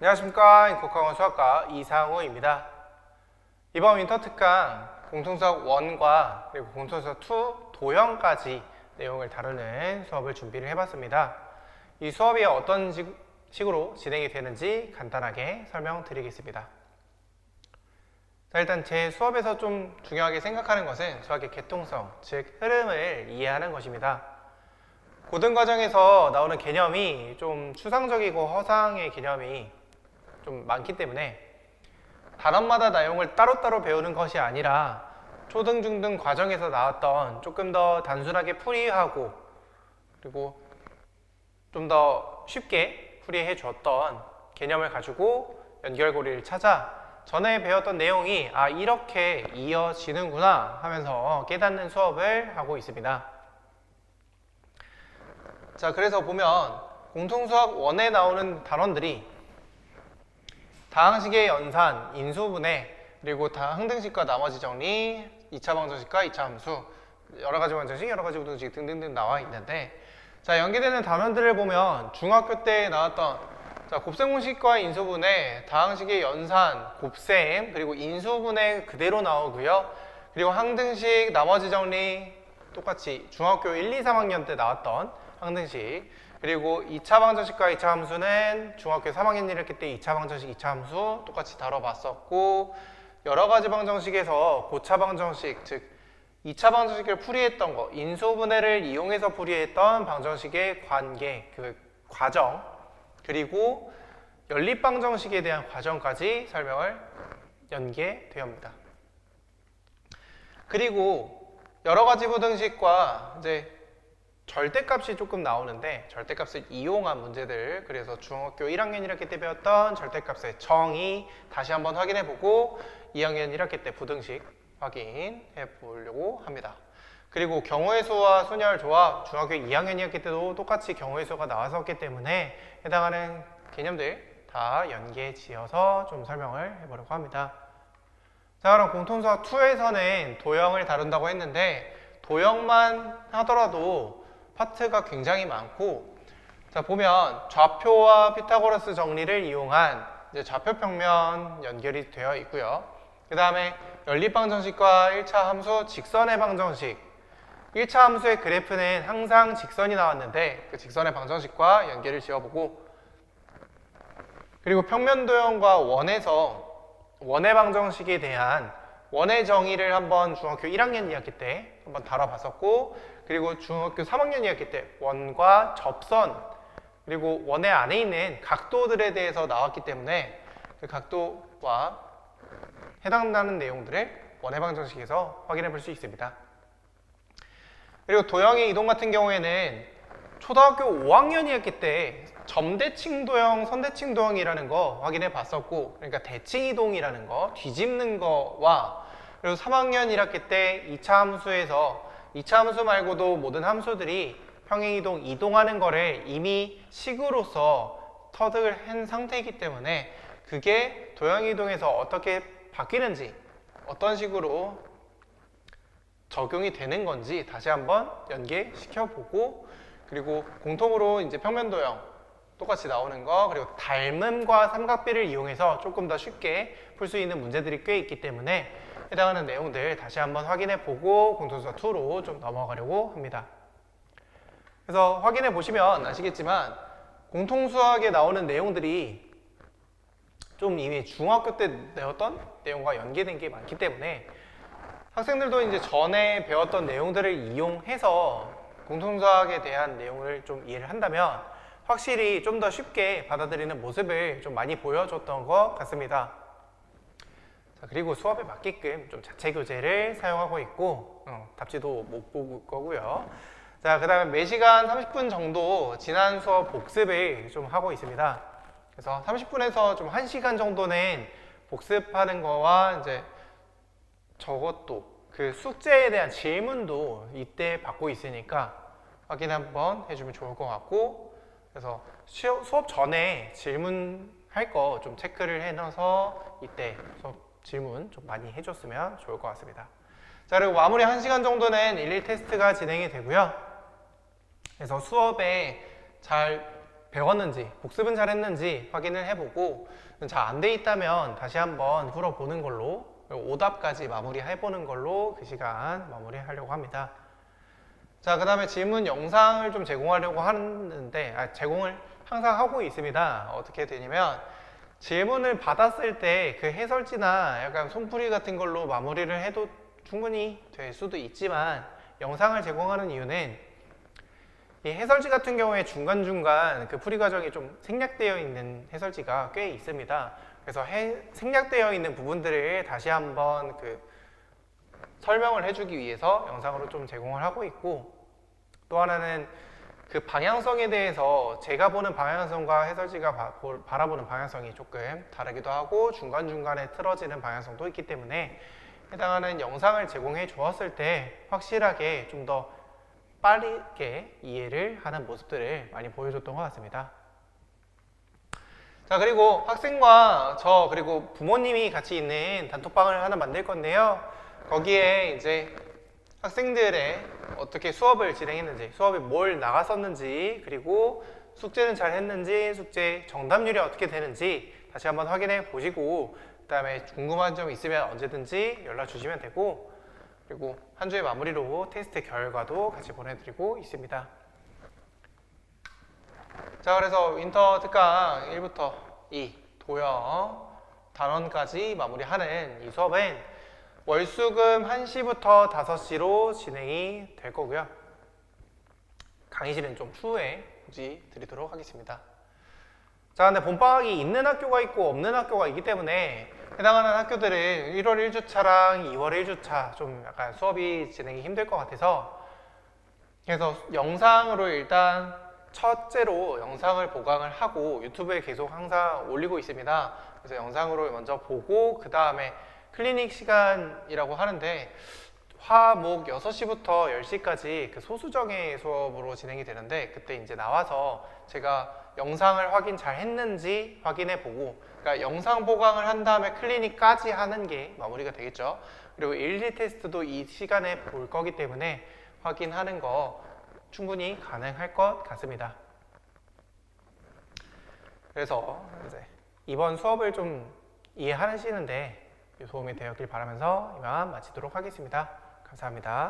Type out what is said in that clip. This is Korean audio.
안녕하십니까. 인코카원 수학과 이상호입니다. 이번 윈터 특강 공통수학 1과 그리고 공통수학 2 도형까지 내용을 다루는 수업을 준비를 해봤습니다. 이 수업이 어떤 식으로 진행이 되는지 간단하게 설명드리겠습니다. 자, 일단 제 수업에서 좀 중요하게 생각하는 것은 수학의 개통성, 즉 흐름을 이해하는 것입니다. 고등 과정에서 나오는 개념이 좀 추상적이고 허상의 개념이 좀 많기 때문에 단원마다 내용을 따로따로 배우는 것이 아니라 초등, 중등 과정에서 나왔던 조금 더 단순하게 풀이하고 그리고 좀 더 쉽게 풀이해 줬던 개념을 가지고 연결고리를 찾아 전에 배웠던 내용이 이렇게 이어지는구나 하면서 깨닫는 수업을 하고 있습니다. 자, 그래서 보면 공통수학 1에 나오는 단원들이 다항식의 연산, 인수분해, 그리고 항등식과 나머지 정리, 2차 방정식과 2차 함수, 여러가지 방정식, 여러가지 부등식 등등등 나와 있는데, 자, 연계되는 단원들을 보면 중학교 때 나왔던 곱셈공식과 인수분해, 다항식의 연산, 곱셈, 그리고 인수분해 그대로 나오고요. 그리고 항등식, 나머지 정리 똑같이 중학교 1, 2, 3학년 때 나왔던 항등식, 그리고 2차 방정식과 2차 함수는 중학교 3학년 1학기 때 2차 방정식, 2차 함수 똑같이 다뤄봤었고, 여러가지 방정식에서 고차 방정식, 즉 2차 방정식을 풀이했던 거, 인수분해를 이용해서 풀이했던 방정식의 관계, 그 과정, 그리고 연립방정식에 대한 과정까지 설명을 연계되옵니다. 그리고 여러가지 부등식과 이제 절대값이 조금 나오는데 절대값을 이용한 문제들, 그래서 중학교 1학년 1학기 때 배웠던 절대값의 정의 다시 한번 확인해보고 2학년 1학기 때 부등식 확인해 보려고 합니다. 그리고 경우의 수와 순열 조합 중학교 2학년 2학기 때도 똑같이 경우의 수가 나왔었기 때문에 해당하는 개념들 다 연계 지어서 좀 설명을 해보려고 합니다. 자, 그럼 공통수학 2에서는 도형을 다룬다고 했는데 도형만 하더라도 파트가 굉장히 많고, 자, 보면 좌표와 피타고라스 정리를 이용한 이제 좌표평면 연결이 되어 있고요. 그 다음에 연립방정식과 1차 함수 직선의 방정식, 1차 함수의 그래프는 항상 직선이 나왔는데 그 직선의 방정식과 연계를 지어보고, 그리고 평면도형과 원의 방정식에 대한 원의 정의를 한번 중학교 1학년 2학기 때 한번 다뤄봤었고, 그리고 중학교 3학년 2학기 때 원과 접선, 그리고 원의 안에 있는 각도들에 대해서 나왔기 때문에 그 각도와 해당하는 내용들을 원의 방정식에서 확인해 볼 수 있습니다. 그리고 도형의 이동 같은 경우에는 초등학교 5학년 2학기 때 점대칭 도형, 선대칭 도형이라는 거 확인해 봤었고, 그러니까 대칭 이동이라는 거, 뒤집는 거와, 그리고 3학년 1학기 때 2차 함수에서 2차 함수 말고도 모든 함수들이 평행 이동, 이동하는 거를 이미 식으로서 터득을 한 상태이기 때문에 그게 도형 이동에서 어떻게 바뀌는지, 어떤 식으로 적용이 되는 건지 다시 한번 연계시켜 보고, 그리고 공통으로 이제 평면도형 똑같이 나오는 거, 그리고 닮음과 삼각비를 이용해서 조금 더 쉽게 풀 수 있는 문제들이 꽤 있기 때문에 해당하는 내용들 다시 한번 확인해 보고 공통수학 2로 좀 넘어가려고 합니다. 그래서 확인해 보시면 아시겠지만 공통수학에 나오는 내용들이 좀 이미 중학교 때 배웠던 내용과 연계된 게 많기 때문에 학생들도 이제 전에 배웠던 내용들을 이용해서 공통수학에 대한 내용을 좀 이해를 한다면 확실히 좀 더 쉽게 받아들이는 모습을 좀 많이 보여줬던 것 같습니다. 자, 그리고 수업에 맞게끔 좀 자체 교재를 사용하고 있고 답지도 못 볼 거고요. 자, 그 다음에 매시간 30분 정도 지난 수업 복습을 좀 하고 있습니다. 그래서 30분에서 좀 1시간 정도는 복습하는 거와 이제 저것도 그 숙제에 대한 질문도 이때 받고 있으니까 확인 한번 해주면 좋을 것 같고, 그래서 수업 전에 질문할 거 좀 체크를 해놔서 이때 수업 질문 좀 많이 해줬으면 좋을 것 같습니다. 자, 그리고 마무리 1시간 정도는 일일 테스트가 진행이 되고요. 그래서 수업에 잘 배웠는지, 복습은 잘했는지 확인을 해보고 잘 안 돼 있다면 다시 한번 풀어보는 걸로, 그리고 오답까지 마무리해보는 걸로 그 시간 마무리하려고 합니다. 자, 그 다음에 질문 영상을 좀 제공하려고 하는데, 제공을 항상 하고 있습니다. 어떻게 되냐면, 질문을 받았을 때 그 해설지나 약간 손풀이 같은 걸로 마무리를 해도 충분히 될 수도 있지만, 영상을 제공하는 이유는 이 해설지 같은 경우에 중간중간 그 풀이 과정이 좀 생략되어 있는 해설지가 꽤 있습니다. 그래서 생략되어 있는 부분들을 다시 한번 설명을 해주기 위해서 영상으로 좀 제공을 하고 있고, 또 하나는 그 방향성에 대해서 제가 보는 방향성과 해설지가 바라보는 방향성이 조금 다르기도 하고 중간중간에 틀어지는 방향성도 있기 때문에 해당하는 영상을 제공해 주었을 때 확실하게 좀 더 빠르게 이해를 하는 모습들을 많이 보여줬던 것 같습니다. 자, 그리고 학생과 저 그리고 부모님이 같이 있는 단톡방을 하나 만들 건데요. 거기에 이제 학생들의 어떻게 수업을 진행했는지, 수업에 뭘 나갔었는지, 그리고 숙제는 잘 했는지, 숙제 정답률이 어떻게 되는지 다시 한번 확인해 보시고, 그 다음에 궁금한 점 있으면 언제든지 연락 주시면 되고, 그리고 한 주의 마무리로 테스트 결과도 같이 보내드리고 있습니다. 자, 그래서 윈터 특강 1부터 2 도형 단원까지 마무리하는 이 수업은 월수금 1시부터 5시로 진행이 될 거고요. 강의실은 좀 추후에 굳이 드리도록 하겠습니다. 자, 근데 봄방학이 있는 학교가 있고 없는 학교가 있기 때문에 해당하는 학교들은 1월 1주차랑 2월 1주차 좀 약간 수업이 진행이 힘들 것 같아서, 그래서 영상으로 일단 첫째로 영상을 보강을 하고 유튜브에 계속 항상 올리고 있습니다. 그래서 영상으로 먼저 보고 그 다음에 클리닉 시간이라고 하는데 화목 6시부터 10시까지 그 소수정예 수업으로 진행이 되는데, 그때 이제 나와서 제가 영상을 확인 잘 했는지 확인해 보고, 그러니까 영상 보강을 한 다음에 클리닉까지 하는 게 마무리가 되겠죠. 그리고 1, 2 테스트도 이 시간에 볼 거기 때문에 확인하는 거 충분히 가능할 것 같습니다. 그래서 이제 이번 수업을 좀 이해하시는데 도움이 되었길 바라면서 이만 마치도록 하겠습니다. 감사합니다.